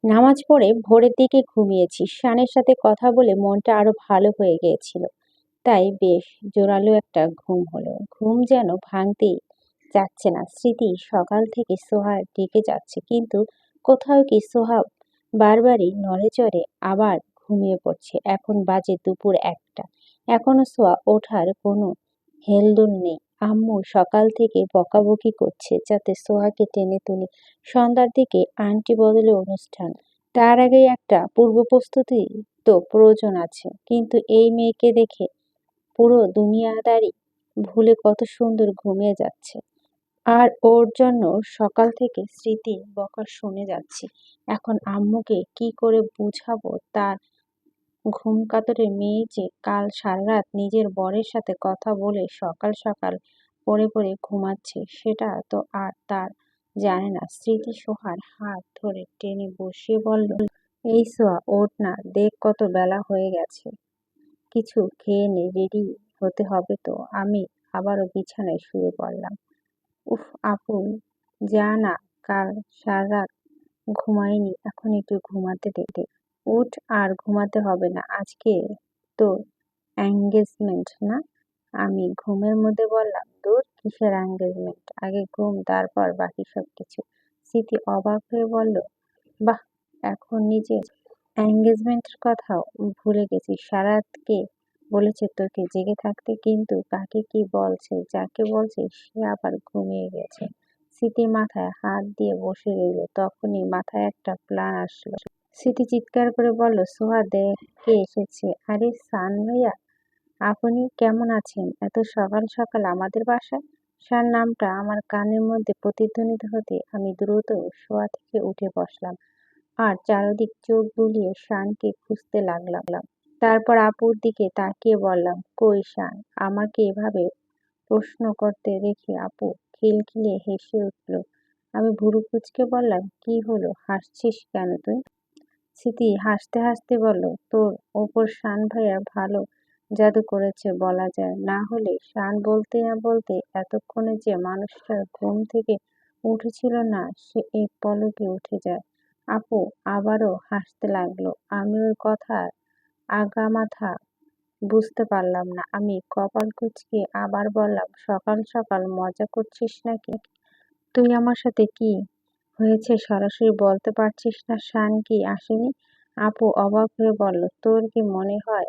নামাজ পড়ে ভোরের দিকে ঘুমিয়েছি। শানের সাথে কথা বলে মনটা আরো ভালো হয়ে গিয়েছিল। তাই বেশ জোরালো একটা ঘুম হলো। ঘুম যেন ভাঙতেই যাচ্ছে না। স্মৃতি সকাল থেকে সোহার দিকে যাচ্ছে, কিন্তু কোথাও কি সোহা বারবারই নড়েচড়ে আবার ঘুমিয়ে পড়ছে। এখন বাজে দুপুর 1টা। এখনো সোহা ওঠার কোনো হেলদোল নেই। আম্মু সকাল থেকে বকাবকি করছে যাতে সোহাকে টেনে তুলি। সন্ধ্যার দিকে আন্টি বদলে অনুষ্ঠান। তার আগেই একটা পূর্ব প্রস্তুতি তো প্রয়োজন আছে। কিন্তু এই মেয়েকে দেখে পুরো দুনিয়াদারি ভুলে কত সুন্দর ঘুমিয়ে যাচ্ছে। আর ওর জন্য সকাল থেকে স্মৃতির বকা শুনে যাচ্ছি। এখন আম্মুকে কি করে বুঝাবো তার ঘুম কাতরে মেয়ে যে কাল সারারাত নিজের বরের সাথে কথা বলে সকাল সকাল পড়ে পড়ে ঘুমাচ্ছে, সেটা তো আর তার জানে না। স্মৃতি সোহার হাত ধরে টেনে বসিয়ে বলল, এই সোয়া, ওঠ না, দেখ কত বেলা হয়ে গেছে। কিছু খেয়ে নে, রেডি হতে হবে তো। আমি আবারও বিছানায় শুয়ে পড়লাম। উফ আপু, যা না, কাল সারারাত ঘুমাইনি, এখন একটু ঘুমাতে দে। উঠ, আর ঘুমাতে হবে না, আজকে তোর এঙ্গেজমেন্ট না। আমি ঘুমের মধ্যে বললাম, দূর, কিসের এঙ্গেজমেন্ট, আগে ঘুম, তারপর বাকি সবকিছু। স্মৃতি অবাক হয়ে বলল, বাহ, এখন নিজের এঙ্গেজমেন্টের কথাও ভুলে গেছি। সারাত কে বলেছে তোকে জেগে থাকতে, কিন্তু কাকে কি বলছে, যাকে বলছে সে আবার ঘুমিয়ে গেছে। স্মৃতি মাথায় হাত দিয়ে বসে রইল। তখনই মাথায় একটা প্ল্যান আসলো। স্মৃতি চিৎকার করে বলল, সোহা দেখ কে এসেছে। আরে সান ভাইয়া, আপনি কেমন আছেন এত সকাল সকাল আমাদের বাসায়? শান নামটা আমার কানের মধ্যে প্রতিধ্বনিত হতে আমি দ্রুত শোয়া থেকে উঠে বসলাম আর চারদিক চোখ বুলিয়ে শানকে খুঁজতে লাগলাম। তারপর আপুর দিকে তাকিয়ে বললাম, কই শান? আমাকে এভাবে প্রশ্ন করতে দেখে আপু খিলখিলিয়ে হেসে উঠল। আমি ভুরু কুঁচকে বললাম, কি হলো, হাসছিস কেন তুই? স্মৃতি হাসতে হাসতে বলল, তোর ওপর শান ভাইয়া ভালো জাদু করেছে বলা যায়। না হলে শান বলতে না বলতে এতক্ষণে যে মানুষটার ঘুম থেকে উঠেছিল না, সে এক পলকে উঠে যায়। আপু আবারও হাসতে লাগলো। আমি ওর কথার আগামাথা বুঝতে পারলাম না। আমি কপাল কুঁচকে আবার বললাম, সকাল সকাল মজা করছিস নাকি? তুই আমার সাথে কি হয়েছে সরাসরি বলতে পারছিস না? শান কি আসেনি? আপু অবাক হয়ে বলল, তোর কি মনে হয়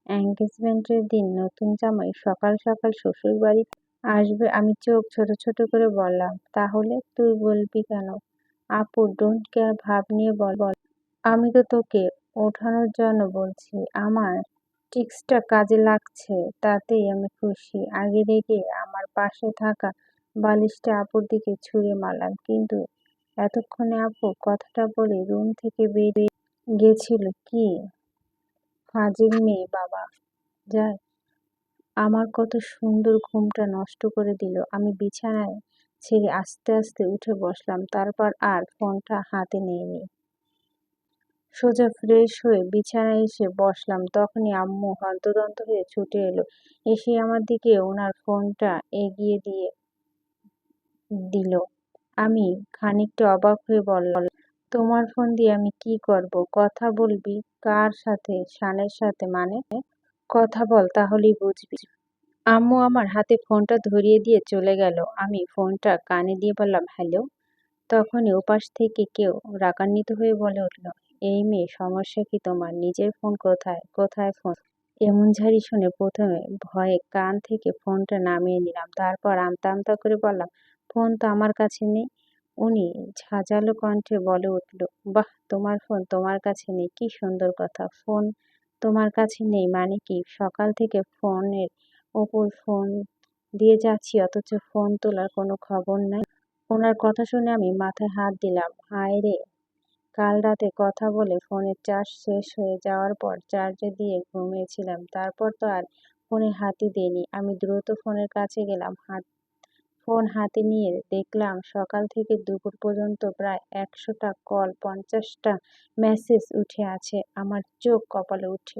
এঙ্গেজমেন্টের দিন নতুন জামাই সকাল সকাল শ্বশুর বাড়ি আসবে? আমি চোখ ছোট ছোট করে বললাম, তাহলে তুই বলবি কেন? আপু ডোন্ট কেয়ার ভাব নিয়ে বল, আমি তো তোকে ওঠানোর জন্য বলছি। আমার ট্রিক্সটা কাজে লাগছে, তাতেই আমি খুশি। আগে রেগে আমার পাশে থাকা বালিশটা আপুর দিকে ছুঁড়ে মারলাম, কিন্তু এতক্ষণে আপু কথাটা বলে রুম থেকে বেরিয়ে গেছিল। কি ফাজিল মেয়ে বাবা যায়, আমার কত সুন্দর ঘুমটা নষ্ট করে দিল। আমি বিছানায় ছেড়ে আস্তে আস্তে উঠে বসলাম, তারপর আর ফোনটা হাতে নিইনি। সোজা ফ্রেশ হয়ে বিছানায় এসে বসলাম। তখনই আম্মু হন্তদন্ত হয়ে ছুটে এলো। এসে আমার দিকে ওনার ফোনটা এগিয়ে দিয়ে দিল। আমি খানিকটা অবাক হয়ে বললাম, তোমার ফোন দিয়ে আমি কি করব? কথা বলবি? কার সাথে? শানের সাথে মানে? কথা বল, তাহলেই বুঝবি। আম্মু আমার হাতে ফোনটা ধরিয়ে দিয়ে চলে গেল। আমি ফোনটা কানে দিয়ে বললাম, হ্যালো। তখনই ওপাশ থেকে কেউ রাগান্বিত হয়ে বলে উঠল, এই মেয়ে, সমস্যা কি তোমার? নিজের ফোন কোথায়? কোথায় ফোন? এমন ঝাড়ি শুনে প্রথমে ভয়ে কান থেকে ফোনটা নামিয়ে নিলাম, তারপর আমতা আমতা করে বললাম, ফোন তো আমার কাছে নেই। উনি ঝাঁঝালো কণ্ঠে বলে উঠল, বাহ, তোমার ফোন তোমার কাছে নেই? কি সুন্দর কথা। ফোন তোমার কাছে নেই মানে কি? সকাল থেকে ফোনের ওপর ফোন দিয়ে যাচ্ছি, অথচ ফোন তোলার কোনো খবর নাই। ওনার কথা শুনে আমি মাথায় হাত দিলাম। হায় রে, কাল রাতে কথা বলে ফোনের চার্জ শেষ হয়ে যাওয়ার পর চার্জে দিয়ে ঘুমিয়েছিলাম, তারপর তো আর ফোনে হাতই দিইনি। আমি দ্রুত ফোনের কাছে গেলাম। ফোন হাতে নিয়ে দেখলাম সকাল থেকে দুপুর পর্যন্ত প্রায় 100টা কল, 50টা মেসেজ উঠে আছে। আমার চোখ কপালে উঠে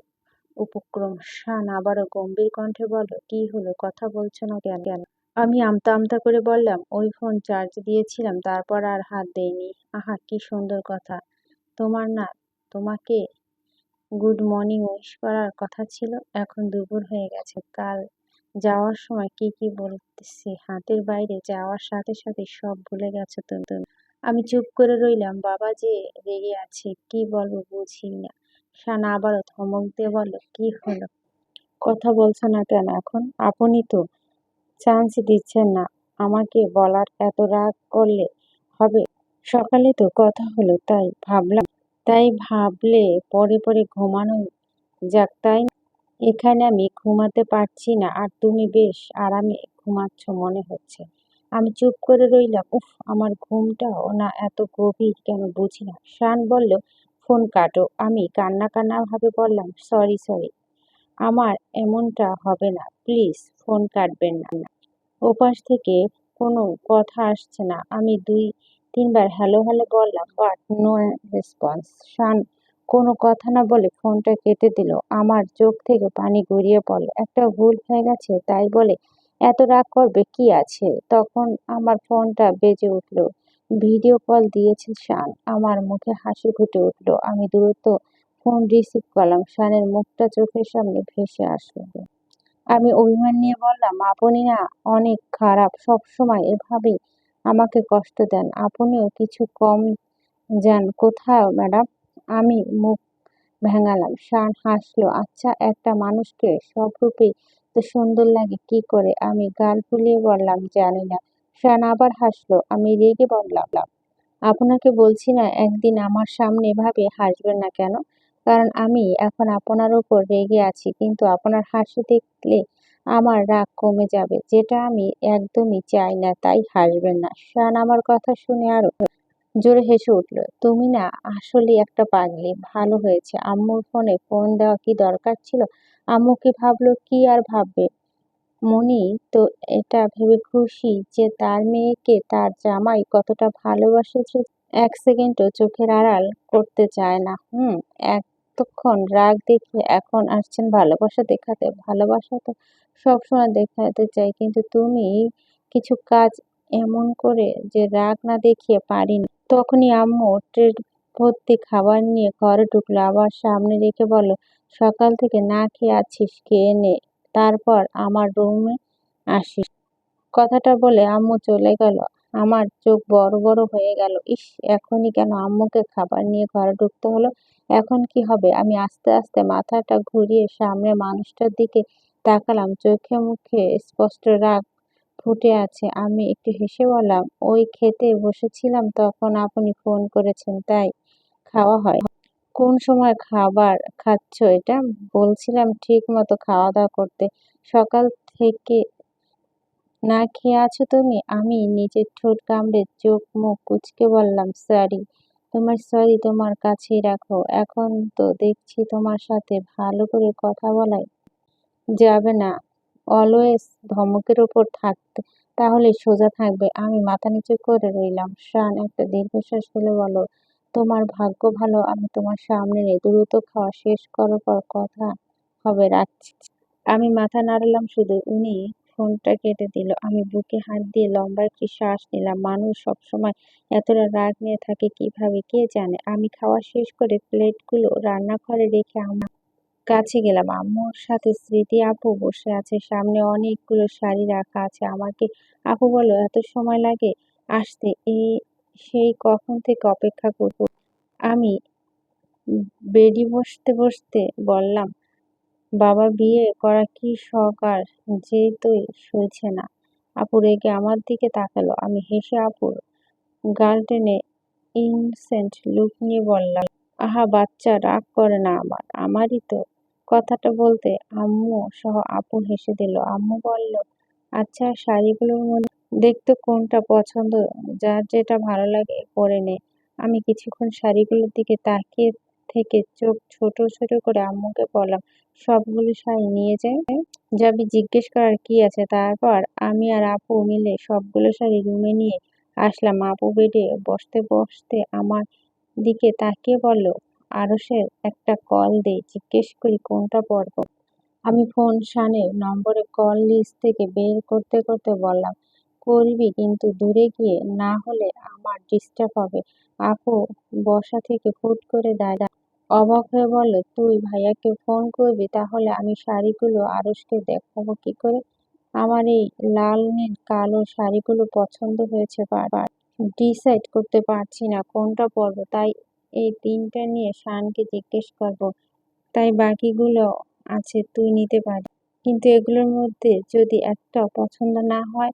উপক্রম। শান আবারও গম্ভীর কণ্ঠে বলল, কি হলো, কথা বলছো না কেন? আমি আমতা আমতা করে বললাম, ওই ফোন চার্জ দিয়েছিলাম, তারপর আর হাত দেইনি। আহা, কি সুন্দর কথা। তোমার না তোমাকে গুড মর্নিং উইশ করার কথা ছিল। এখন দুপুর হয়ে গেছে। কাল যাওয়ার সময় কি কি বলতেছি হাতের বাইরে যাওয়ার সাথে সাথে সব ভুলে গেছো তুমি। আমি চুপ করে রইলাম। বাবা যে রেগে আছে, কি বলবো বুঝি না। শানা আবারও ধমক দিয়ে বলল, কি হলো? কথা বলছো না কেন এখন? আপনি তো চান্স দিচ্ছেন না আমাকে বলার। এত রাগ করলে হবে? সকালে তো কথা হলো, তাই ভাবলে পরে পরে ঘুমানো যাক, তাই না? এখানে আমি ঘুমাতে পারছি না, আর তুমি বেশ আরামে ঘুমাচ্ছ মনে হচ্ছে। আমি চুপ করে রইলাম। উফ, আমার ঘুমটাও না এত গভীর কেন বুঝি না। শান বলল, ফোন কাটো। আমি কান্না কান্না ভাবে বললাম, সরি সরি, আমার এমনটা হবে না, প্লিজ ফোন কাটবেন না। ওপাশ থেকে কোনো কথা আসছে না। আমি 2-3 বার হ্যালো হ্যালো বললাম, বাট নো রেসপন্স। শান কোনো কথা না বলে ফোনটা কেটে দিল। আমার চোখ থেকে পানি গড়িয়ে পড়ল। একটা ভুল হয়ে গেছে তাই বলে এত রাগ করবে কি আছে? তখন আমার ফোনটা বেজে উঠল। ভিডিও কল দিয়েছে শান। আমার মুখে হাসি ফুটে উঠল। আমি দ্রুত ফোন রিসিভ করলাম। শানের মুখটা চোখের সামনে ভেসে আসলো। আমি অভিমান নিয়ে বললাম, আপনি না অনেক খারাপ, সবসময় এভাবেই আমাকে কষ্ট দেন। আপনিও কিছু কম যান কোথাও ম্যাডাম। আমি মুখ ভেঙালাম। শান হাসলো। আচ্ছা, একটা মানুষকে সব রূপেই তো সুন্দর লাগে কি করে? আমি গাল ফুলিয়ে বললাম, জানি না। শান আবার হাসলো। আমি রেগে বললাম, আপনাকে বলছি না একদিন আমার সামনে এভাবে হাসবেন না কেন? কারণ আমি এখন আপনার উপর রেগে আছি, কিন্তু আপনার হাসি দেখলে আমার রাগ কমে যাবে, যেটা আমি একদমই চাই না, তাই হাসবেন না। শান আমার কথা শুনে আরো জোরে হেসে উঠল। তুমি না আসলে একটা পাগলি। ভালো হয়েছে আম্মুর ফোনে ফোন দেওয়া কি দরকার ছিল? আম্মু কি ভাবলো, কি আর ভাববে। মনি তো এটা ভেবে খুশি যে তার মেয়েকে তার জামাই কতটা ভালোবাসে, যে 1 সেকেন্ডও চোখের আড়াল করতে চায় না। এতক্ষণ রাগ দেখিয়ে এখন আসছেন ভালোবাসা দেখাতে। ভালোবাসা তো সবসময় দেখাতে চাই, কিন্তু তুমি কিছু কাজ এমন করে যে রাগ না দেখিয়ে পারিনি। তখনই আম্মু ট্রে ভর্তি খাবার নিয়ে ঘরে ঢুকলো, আবার সামনে রেখে বলল, সকাল থেকে না খেয়ে আছিস, খেয়ে নে, তারপর আমার রুমে আসিস। কথাটা বলে আম্মু চলে গেল। আমার চোখ বড় বড় হয়ে গেল। ইস, এখনই কেন আম্মুকে খাবার নিয়ে ঘরে ঢুকতে হলো? এখন কি হবে? আমি আস্তে আস্তে মাথাটা ঘুরিয়ে সামনে মানুষটার দিকে তাকালাম। চোখে মুখে স্পষ্ট রাগ ফুটে আছে। আমি একটু হেসে বললাম, ওই খেতে বসেছিলাম তখন আপনি ফোন করেছেন, তাই খাওয়া হয়। কোন সময় খাবার খাচ্ছ এটা? বলছিলাম ঠিক মতো খাওয়া দাওয়া করতে। সকাল থেকে না খেয়ে আছো তুমি? আমি নিজের ঠোঁট কামড়ে চোখ মুখ কুঁচকে বললাম, সরি। তোমার সরি তোমার কাছেই রাখো। এখন তো দেখছি তোমার সাথে ভালো করে কথা বলাই যাবে না। অলওয়েজ ধমকের ওপর থাকতে তাহলে সোজা থাকবে। আমি মাথা নিচু করে রইলাম। শান একটা দীর্ঘশ্বাস ফেলে বলল, তোমার ভাগ্য ভালো আমি তোমার সামনে নেই। দ্রুত খাওয়া শেষ করার পর কথা হবে, রাখছি। আমি মাথা নাড়ালাম শুধু। উনি ফোনটা কেটে দিল। আমি বুকে হাত দিয়ে লম্বা একটি শ্বাস নিলাম। মানুষ সবসময় এতটা রাগ নিয়ে থাকে কিভাবে কে জানে। আমি খাওয়া শেষ করে প্লেটগুলো রান্নাঘরে রেখে আমার কাছে গেলাম। আম্মুর সাথে স্মৃতি আপু বসে আছে। সামনে অনেকগুলো শাড়ি রাখা আছে। আমাকে আপু বলল, এত সময় লাগে আসতে? সেই কখন থেকে অপেক্ষা করব। আমি বেডি বসতে বসতে বললাম, বাবা বিয়ে করা কি শখ আর যেই সইছে না। আপু রেগে আমার দিকে তাকালো। আমি হেসে আপুর গাল টেনে ইনসেন্ট লুক নিয়ে বললাম, আহা বাচ্চা, রাগ করে না আমারই তো। কথাটা বলতে আম্মু সহ আপু হেসে দিল। আম্মু বলল, আচ্ছা, শাড়িগুলোর মধ্যে দেখতে কোনটা পছন্দ? যার যেটা ভালো লাগে পরে নে। আমি কিছুক্ষণ শাড়িগুলোর দিকে তাকিয়ে থেকে চোখ ছোট ছোট করে আম্মুকে বললাম, সবগুলো শাড়ি নিয়ে যাই? যাবি? জিজ্ঞেস করার কি আছে। তারপর আমি আর আপু মিলে সবগুলো শাড়ি রুমে নিয়ে আসলাম। আপু বেডে বসতে বসতে আমার দিকে তাকিয়ে বলল, আরশের একটা কল দে, জিজ্ঞেস করি কোনটা পরব। আমি ফোন শানের নম্বরে কল লিস্ট থেকে বের করতে করতে বললাম, করবি কিন্তু দূরে গিয়ে, না হলে আমার ডিস্টার্ব হবে। আপু বসা থেকে হুট করে দাঁড়ায় অবাক হয়ে বলল, তুই ভাইয়াকে ফোন করবি? তাহলে আমি শাড়িগুলো আরশকে দেখাবো কি করে? আমার এই লাল নীল কালো শাড়িগুলো পছন্দ হয়েছে বারবার, ডিসাইড করতে পারছি না কোনটা পরবো। তাই এই তিনটা নিয়ে শানকে জিজ্ঞেস করবো, তাই বাকিগুলো আছে তুই নিতে পারিস। কিন্তু এগুলোর মধ্যে যদি একটা পছন্দ না হয়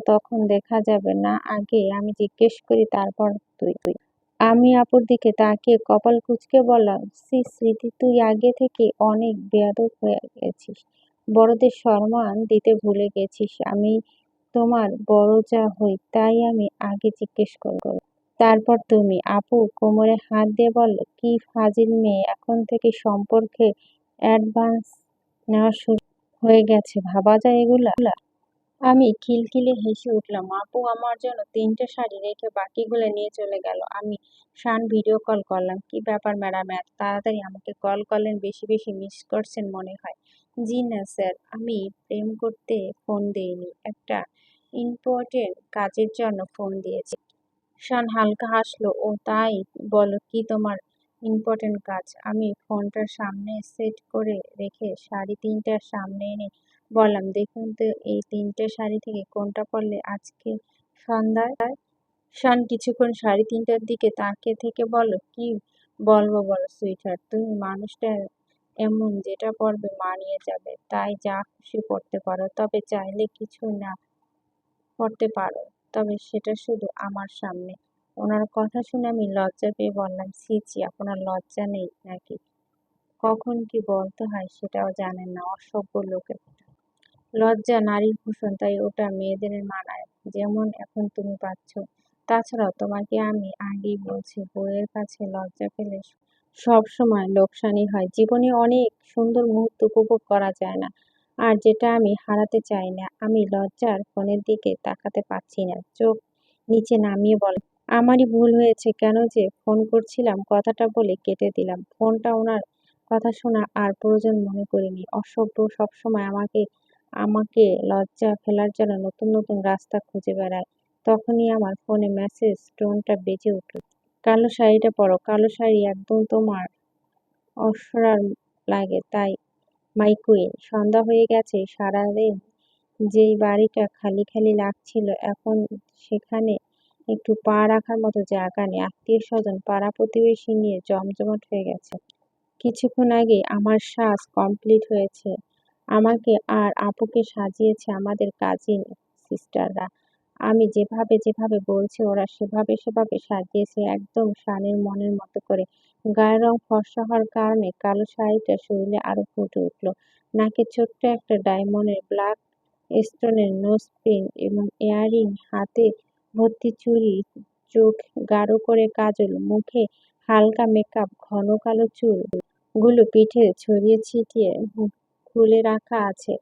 তখন দেখা যাবে না, আগে আমি জিজ্ঞেস করি তারপর তুই তুই আমি আপুর দিকে তাকিয়ে কপাল কুঁচকে বললাম, স্মৃতি, তুই আগে থেকে অনেক বেয়াদব হয়ে গেছিস, বড়দের সম্মান দিতে ভুলে গেছিস। আমি তোমার বড় যা হই, তাই আমি আগে জিজ্ঞেস করব, তারপর তুমি। আপু কোমরে হাত দিয়ে বলল, কি ফাজিল মেয়ে, এখন থেকে সম্পর্কে অ্যাডভান্স নেওয়া শুরু হয়ে গেছে, ভাবা যায় এগুলা? আমি খিলখিলে হেসে উঠলাম। আপু আমার জন্য তিনটে শাড়ি রেখে বাকিগুলো নিয়ে চলে গেল। আমি শান ভিডিও কল করলাম। কি ব্যাপার ম্যাডাম, এত তাড়াতাড়ি আমাকে কল করলেন? বেশি বেশি মিস করছেন মনে হয়। জি না স্যার, আমি প্রেম করতে ফোন দেইনি, একটা ইম্পর্টেন্ট কাজের জন্য ফোন দিয়েছি। শান হালকা হাসলো। ও তাই, বলো কি তোমার ইম্পর্টেন্ট কাজ? আমি ফোনটা সামনে সেট করে রেখে শাড়ি তিনটার সামনে এনে বললাম, দেখুন তো এই তিনটে শাড়ি থেকে কোনটা পরলে আজকে সন্ধ্যায়। শান কিছুক্ষণ শাড়ি তিনটার দিকে তাকিয়ে থেকে বলল, কি বলবো বলো সুইটহার্ট, তুমি মানুষটা এমন, যেটা পরবে মানিয়ে যাবে, তাই যা খুশি পরতে পারো, তবে চাইলে কিছু না করতে পারো, তবে সেটা শুধু আমার সামনে। ওনার কথা শুনে আমি লজ্জা পেয়ে বললাম, ছি ছি, আপনার লজ্জা নেই নাকি? কখন কি বলতে হয় সেটাও জানেন না, অসভ্য লোকের। লজ্জা নারীর ভূষণ, তাই ওটা মেয়েদের মানায়, যেমন এখন তুমি পাচ্ছ। তাছাড়াও তোমাকে আমি আগেই বলছি, বউয়ের কাছে লজ্জা পেলে সব সময় লোকসানি হয়, জীবনে অনেক সুন্দর মুহূর্ত উপভোগ করা যায় না। আর যেটা আমি হারাতে চাই না। আমি লজ্জার ফোনের দিকে তাকাতে পারছি না, চোখ নিচে নামিয়ে বল, আমারই ভুল হয়েছে, কেন যে ফোন করছিলাম কথাটা বলে কেটে দিলাম ফোনটা। ওনার কথা শোনা আর প্রয়োজন মনে করিনি। অসভ্য, সবসময় আমাকে আমাকে লজ্জা ফেলার জন্য নতুন নতুন রাস্তা খুঁজে বেড়ায়। তখনই আমার ফোনে মেসেজ টোনটা বেজে উঠল, কালো শাড়িটা পরো। কালো শাড়ি একদম তোমার অসরার লাগে, তাই মাই কুইন। সন্ধ্যা হয়ে গেছে, সারাদিন যেই বাড়িটা খালি খালি লাগছিল, এখন সেখানে একটু পা রাখার মতো জায়গা নেই। আত্মীয় স্বজন, পাড়া প্রতিবেশী নিয়ে জমজমাট হয়ে গেছে। কিছুক্ষণ আগে আমার সাজ কমপ্লিট হয়েছে, আমাকে আর আপুকে সাজিয়েছে আমাদের কাজিন সিস্টাররা। আমি যেভাবে যেভাবে বলছি ওরা সেভাবে সেভাবে সাজিয়েছে, একদম শানের মনের মতো করে। গায়ের রং ফর্সা হওয়ার কারণে কালো শাড়িটা শরীরে আরো ফুটে উঠলো। নাকে ছোট্ট একটা ডায়মন্ডের ব্ল্যাক স্টোনের নোজ পিন এবং ইয়াররিং, হাতে ভর্তি চুড়ি, চোখ গাঢ় করে কাজল, মুখে হালকা মেকআপ, ঘন কালো চুল গুলো পিঠে ছড়িয়ে ছিটিয়ে খুলে রাখা আছে,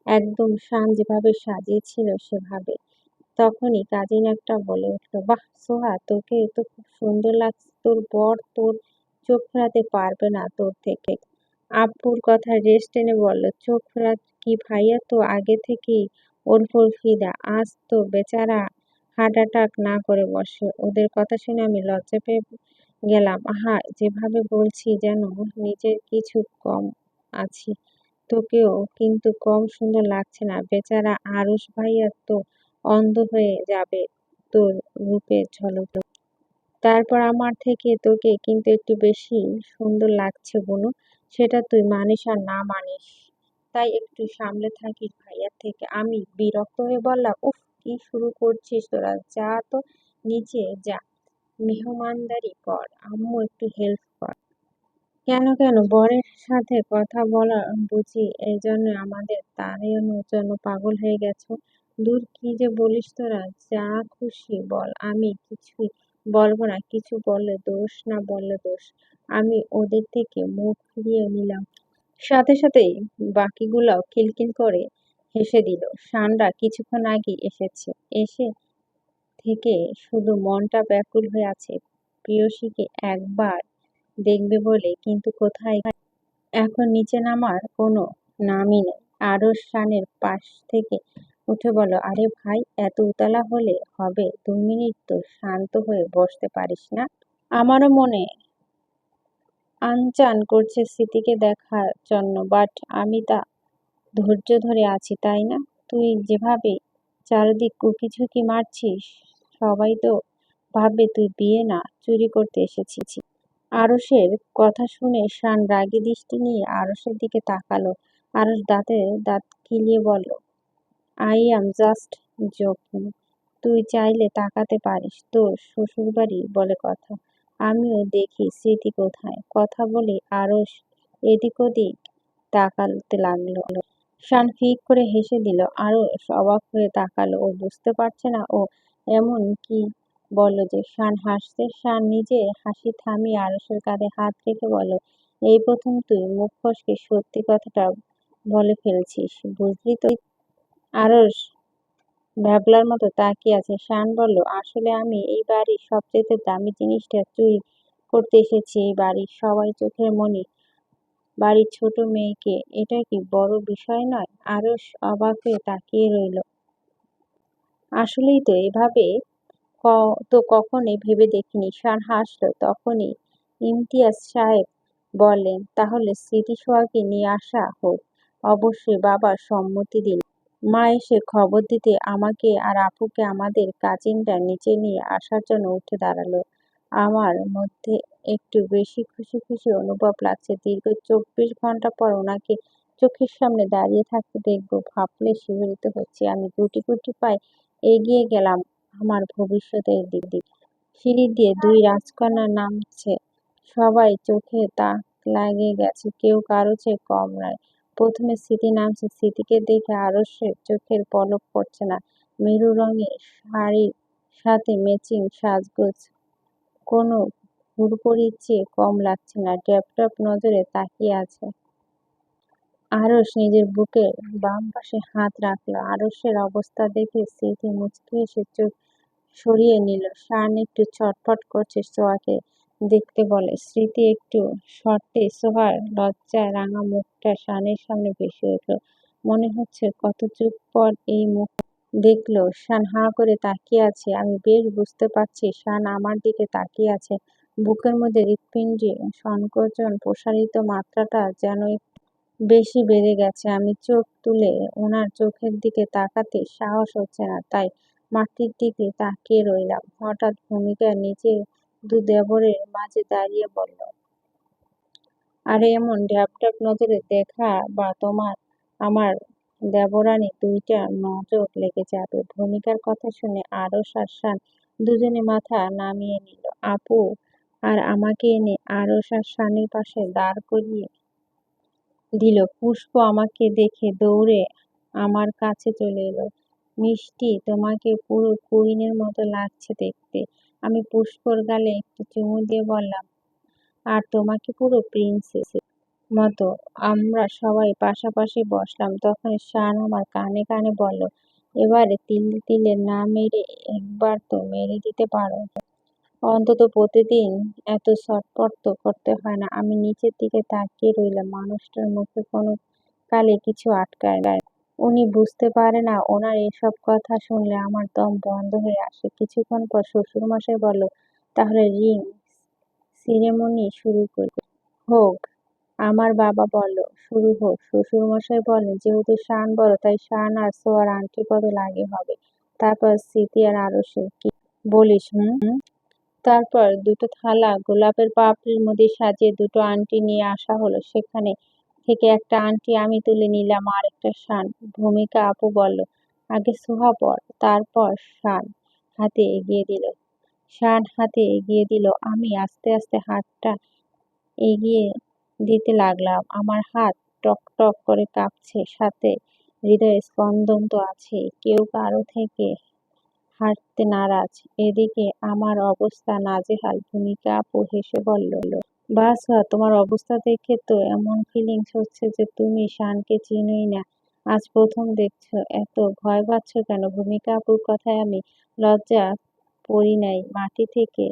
একদম শান যেভাবে সাজিয়েছিল সেভাবে। তখনই কাজিন একটা বলে উঠল, বাহ সোহা, তোকে তো খুব সুন্দর লাগছে, তোর বর তোর চোখ ফেরাতে পারবে না তোর থেকে। আব্বুর কথা রেস্ট টেনে বলল, চোখ ফেরা কি ভাইয়া তো আগে থেকেই ওর উপর ফিদা, আজ তো বেচারা হার্ট অ্যাটাক না করে বসে। ওদের কথা শুনে আমি লজ্জা পেয়ে গেলাম। আহা, যেভাবে বলছি যেন নিজের কিছু কম আছি। তোকেও কিন্তু কম সুন্দর লাগছে না, বেচারা আরুষ ভাইয়া তো অন্ধ হয়ে যাবে তোর রূপের ঝলকে। তারপর আমার থেকে তোকে কিন্তু একটু বেশি সুন্দর লাগছে বুনু, সেটা তুই মানিস আর না মানিস, তাই একটু সামলে থাকিস ভাইয়ার থেকে। আমি বিরক্ত হয়ে বললাম, উফ, কি শুরু করছিস তোরা, যা তো নিচে যা, মেহমানদারি কর, আম্মু একটু হেল্প কর। কেন কেন, বরের সাথে কথা বলা বুঝি এই জন্য আমাদের তাড়ানোর জন্য পাগল হয়ে গেছো? দূর, কি যে বলিস তোরা, যা খুশি বল, আমি কিছুই বলবো না। কিছু বললে দোষ, না বললে দোষ। আমি ওদের থেকে মুখ ফিরিয়ে নিলাম, সাথে সাথেই বাকিগুলাও খিলখিল করে হেসে দিল। শানরা কিছুক্ষণ আগে এসেছে, এসে থেকে শুধু মনটা ব্যাকুল হয়ে আছে প্রেয়সীকে একবার দেখবে বলে, কিন্তু কোথায়। এখন নিচে নামার কোনো নামই নেই। আরশ শানের পাশ থেকে উঠে বলল, আরে ভাই, এত উতলা হলে হবে? 2 মিনিট তো শান্ত হয়ে বসতে পারিস না? আমারও মনে আনচান করছে স্মৃতিকে দেখার জন্য, বাট আমি তা ধৈর্য ধরে আছি, তাই না? তুই যেভাবে চারদিক উঁকিঝুঁকি মারছিস, সবাই তো ভাববে তুই বিয়ে না চুরি করতে এসেছিস। আরশের কথা শুনে শান রাগী দৃষ্টি নিয়ে আরশের দিকে তাকালো। আরশ দাঁতে দাঁত কিলিয়ে বলল, আই অ্যাম জাস্ট জোকিং। তুই চাইলে তাকাতে পারিস, তোর শ্বশুরবাড়ি বলে কথা। আমিও দেখি স্মৃতি কোথায়। কথা বলে আরশ এদিক ওদিক তাকাতে লাগলো। শান ফিক করে হেসে দিল। আরশ অবাক হয়ে তাকালো। ও বুঝতে পারছে না ও এমন কি বলল যে শান হাসছে। শান নিজে হাসি থামিয়ে আরশের কাঁধে হাত রেখে বলল, এই প্রথম তুই মুখ ফসকে সত্যি কথাটা বলে ফেলছিস, বুঝলি তো? আরশ ভ্যাবলার মতো তাকিয়ে আছে। শান বলল, আসলে আমি এই বাড়ির সবচেয়ে দামি জিনিসটা চুরি করতে এসেছি। এই বাড়ির সবাই চোখের মণি, বাড়ির ছোট মেয়েকে। এটা কি বড় বিষয় নয়? আরশ অবাক হয়ে তাকিয়ে রইল। আসলেই তো, এভাবে তো কখনোই ভেবে দেখিনি। শান হাসল। তখনই ইমতিয়াজ সাহেব বললেন, তাহলে স্মৃতি সোহাগকে নিয়ে আসা হোক। অবশ্যই। বাবা সম্মতি দিল। মা এসে খবর দিতে আমাকে আর আপুকে আমাদের কাজিনটা নিচে নিয়ে আসার জন্য উঠে দাঁড়ালো। আমার মধ্যে একটু বেশি খুশি খুশি অনুভব লাগছে। দীর্ঘ 24 ঘন্টা পর ওনাকে চোখের সামনে দাঁড়িয়ে থাকতে দেখবো ভাবলে শিহরিত হচ্ছে। আমি গুটি গুটি পায়ে এগিয়ে গেলাম আমার ভবিষ্যতের দিকে। সিঁড়ি দিয়ে 2 রাজকন্যা নামছে। সবাই চোখে তাক লাগিয়ে গেছে, কেউ কারো চেয়ে কম নয়। প্রথমে স্মৃতি নামছে। স্মৃতিকে দেখে আরশের চোখের পলক পড়ছে না। মেরু রঙের শাড়ির সাথে ম্যাচিং সাজগোজ কোনো হুড়পড়ির চেয়ে কম লাগছে না। ট্যাপ নজরে তাকিয়ে আছে। আরশ নিজের বুকের বাম পাশে হাত রাখল। আরশের অবস্থা দেখে স্মৃতি মুচকি এসে চোখ সরিয়ে নিল। শান একটু ছটফট করছে সোহাকে দেখতে বলে। স্মৃতি একটু সরতে সোহার লজ্জায় রাঙা মুখটা শানের সামনে ভেসে উঠল। মনে হচ্ছে কত যুগ পর এই মুখ দেখলো। শান হাঁ করে তাকিয়ে আছে। আমি বেশ বুঝতে পারছি শান আমার দিকে তাকিয়ে আছে। বুকের মধ্যে হৃৎপিণ্ডে সংকোচন প্রসারিত মাত্রাটা যেন বেশি বেড়ে গেছে। আমি চোখ তুলে ওনার চোখের দিকে তাকাতে সাহস হচ্ছে না, তাই মাটির দিকে তাকিয়ে রইলাম। হঠাৎ ভূমিকা নিচে দেবরের মাঝে দাঁড়িয়ে বলল, আরে এমন ঢ্যাপ নজরে দেখা বা তোমার আমার দেবরানী দুইটা নজর লেগে যাবে। ভূমিকার কথা শুনে আরশ আর শান দুজনে মাথা নামিয়ে নিল। আপু আর আমাকে এনে আরশ আর শানের পাশে দাঁড় করিয়ে দিল। পুষ্প আমাকে দেখে দৌড়ে আমার কাছে চলে এলো। মিষ্টি, তোমাকে পুরো কুইনের মতো লাগছে দেখতে। আমি পুষ্পর গালে একটু চুমু দিয়ে বললাম, আর তোমাকে পুরো প্রিন্সেসের মতো। আমরা সবাই পাশাপাশি বসলাম। তখন শান আমার কানে কানে বলল, এবারে তিলে তিলে না মেরে একবার তো মেরে দিতে পারো। অন্তত প্রতিদিন এত ছটফট তো করতে হয় না। আমি নিচের দিকে তাকিয়ে রইলাম। মানুষটার মুখে কোনো কালে কিছু আটকায় না। উনি বুঝতে পারে না। ওনার এসব কথা শুনলে আমার দম বন্ধ হয়ে আসে। কিছুক্ষণ পর শ্বশুরমশাই বলল, তাহলে রিং সিরেমনি শুরু হোক। আমার বাবা বলল, শুরু হোক। শ্বশুরমশাই বললেন, যেহেতু শান বড় তাই শান আর সোয়ার আংটি বদল আগে হবে, তারপর স্মৃতি আর আরশের। কি বলিস? হুম। তারপর 2টো থালা গোলাপের পাপড়ির মধ্যে সাজিয়ে 2টো আংটি নিয়ে আসা হলো। সেখানে থেকে একটা আংটি আমি তুলে নিলাম, আর একটা শান। ভূমিকা আপু বলল, আগে সোহা পর, তারপর শান হাতে এগিয়ে দিল। আমি আস্তে আস্তে হাতটা এগিয়ে দিতে লাগলাম। আমার হাত টক টক করে কাঁপছে, সাথে হৃদয়ের স্পন্দন তো আছেই। কেউ কারো থেকে হাঁটতে নারাজ। এদিকে আমার অবস্থা নাজেহাল। ভূমিকা আপু হেসে বলল, বাস, তোমার অবস্থা দেখে তো এমন ফিলিংস হচ্ছে যে তুমি শানকে চিনোই না, আজ প্রথম দেখছো। এত ভয় পাচ্ছ কেন? ভূমিকা আপুর কথায় আমি লজ্জা পড়ি নাই। মাটি থেকে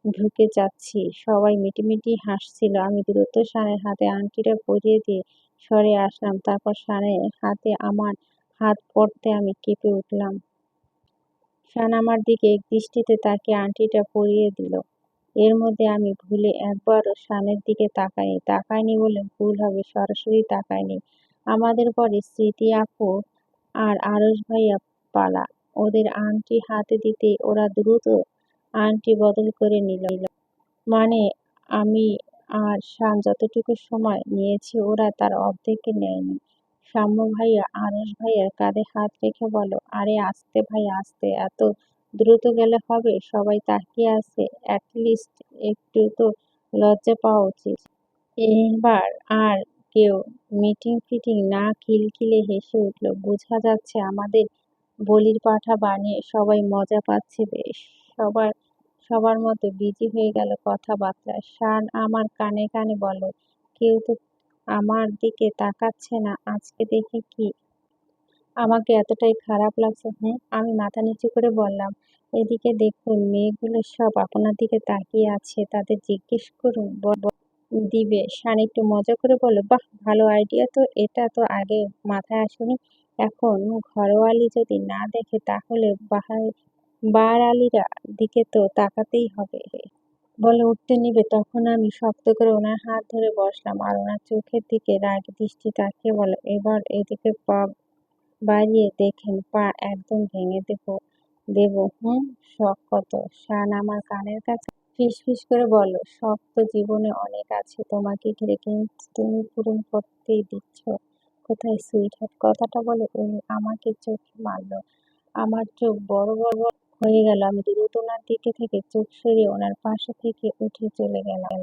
ঢুকে যাচ্ছি। সবাই মিটিমিটি হাসছিল। আমি দ্রুত শানের হাতে আংটিটা পরিয়ে দিয়ে সরে আসলাম। তারপর শানের হাতে আমার হাত পড়তে আমি কেঁপে উঠলাম। শান আমার দিকে একদৃষ্টিতে তাকিয়ে আংটিটা পরিয়ে দিল। এর মধ্যে আমি ভুলে একবারও শানের দিকে তাকাইনি। তাকাইনি বলে ভুল হবে, সরাসরি তাকাইনি। আমাদের ঘরে স্মৃতি আপু আর আরশ ভাইয়া পালা। ওদের আংটি হাতে দিতেই ওরা দ্রুত আংটি বদল করে নিল। মানে আমি আর শান যতটুকু সময় নিয়েছি ওরা তার অর্ধেক নেয়নি। শাম্মু ভাইয়া আরশ ভাইয়ার কাঁধে হাত রেখে বলল, আরে আস্তে ভাইয়া আস্তে, এত দ্রুত গেলে হবে? সবাই তাকিয়ে আছে, অ্যাটলিস্ট একটু তো লজ্জা পাওয়া উচিত। এবার আর কেউ মিটিং ফিটিং না খিলখিলে হেসে উঠল। বোঝা যাচ্ছে আমাদের বলির পাঠা বানিয়ে সবাই মজা পাচ্ছে বেশ। সবার সবার মতো বিজি হয়ে গেল কথাবার্তায়। শান আমার কানে কানে বলল, কেউ তো আমার দিকে তাকাচ্ছে না, আজকে দেখে কি আমাকে এতটাই খারাপ লাগছে? আমি মাথা নিচু করে বললাম, এদিকে দেখুন, মেয়েগুলো সব আপনার দিকে তাকিয়ে আছে, তাদের জিজ্ঞেস করুন দিবে। শান একটু মজা করে বলল, বাহ, ভালো আইডিয়া তো, এটা তো আগে মাথায় আসেনি। এখন ঘরওয়ালি যদি না দেখে তাহলে বার আলীরা দিকে তো তাকাতেই হবে। বলে উঠতে নিবে, তখন আমি শক্ত করে ওনার হাত ধরে বসলাম আর ওনার চোখের দিকে রাগী দৃষ্টি তাকিয়ে বলল, এবার এদিকে পা বাড়িয়ে দেখেন, পা একদম ভেঙে দেবো। শখ কত? শান আমার কানের কাছে ফিসফিস করে বলল, শখ তো জীবনে অনেক আছে তোমাকে ঘিরে, কিন্তু তুমি পূরণ করতেই দিচ্ছ কোথায় সুইটহার্ট? কথাটা বলে উনি আমাকে চোখে মারল। আমার চোখ বড় বড় হয়ে গেল। আমি দ্রুত ওনার দিকে থেকে চোখ সরিয়ে ওনার পাশে থেকে উঠে চলে গেলাম।